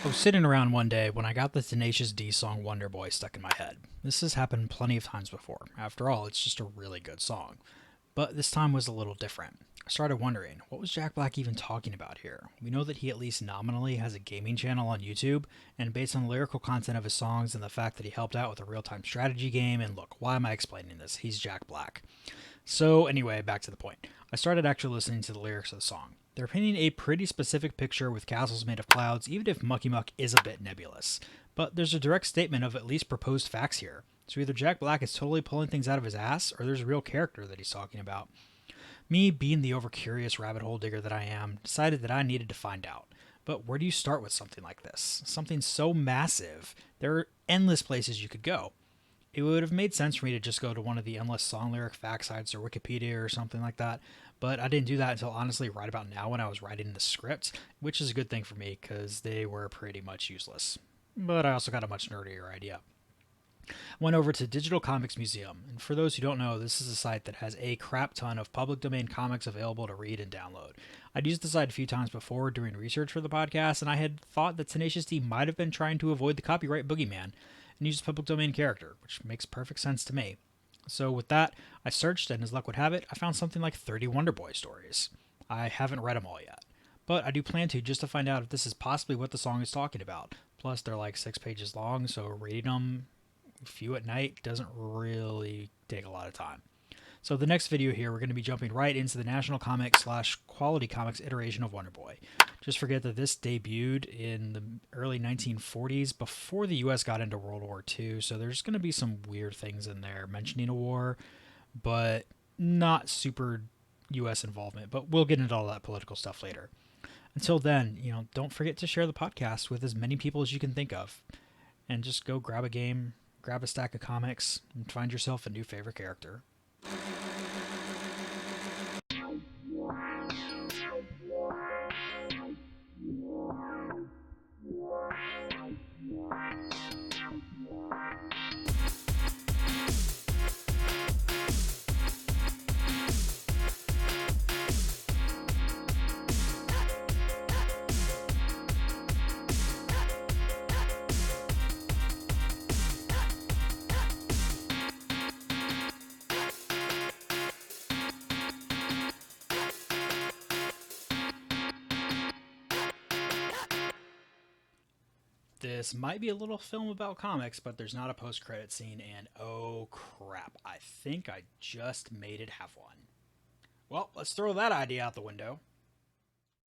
I was sitting around one day when I got the Tenacious D song Wonder Boy stuck in my head. This has happened plenty of times before. After all, it's just a really good song. But this time was a little different. I started wondering, what was Jack Black even talking about here? We know that he at least nominally has a gaming channel on YouTube, and based on the lyrical content of his songs and the fact that he helped out with a real time strategy game, and look, why am I explaining this? He's Jack Black. So, anyway, back to the point. I started actually listening to the lyrics of the song. They're painting a pretty specific picture with castles made of clouds, even if Mucky Muck is a bit nebulous. But there's a direct statement of at least proposed facts here. So either Jack Black is totally pulling things out of his ass, or there's a real character that he's talking about. Me, being the overcurious rabbit hole digger that I am, decided that I needed to find out. But where do you start with something like this? Something so massive, there are endless places you could go. It would have made sense for me to just go to one of the endless song lyric fact sites or Wikipedia or something like that, but I didn't do that until honestly right about now when I was writing the script, which is a good thing for me because they were pretty much useless. But I also got a much nerdier idea. Went over to Digital Comics Museum, and for those who don't know, this is a site that has a crap ton of public domain comics available to read and download. I'd used the site a few times before doing research for the podcast, and I had thought that Tenacious D might have been trying to avoid the copyright boogeyman and use a public domain character, which makes perfect sense to me. So with that, I searched, and as luck would have it, I found something like 30 Wonder Boy stories. I haven't read them all yet, but I do plan to just to find out if this is possibly what the song is talking about. Plus, they're like 6 pages long, so reading them a few at night doesn't really take a lot of time. So the next video here, we're going to be jumping right into the National Comics slash Quality Comics iteration of Wonder Boy. Just forget that this debuted in the early 1940s before the US got into World War II, so there's going to be some weird things in there mentioning a war, but not super US involvement. But we'll get into all that political stuff later. Until then, don't forget to share the podcast with as many people as you can think of. And just go grab a game, grab a stack of comics, and find yourself a new favorite character. This might be a little film about comics, but there's not a post-credit scene, and oh crap, I think I just made it have one. Well, let's throw that idea out the window.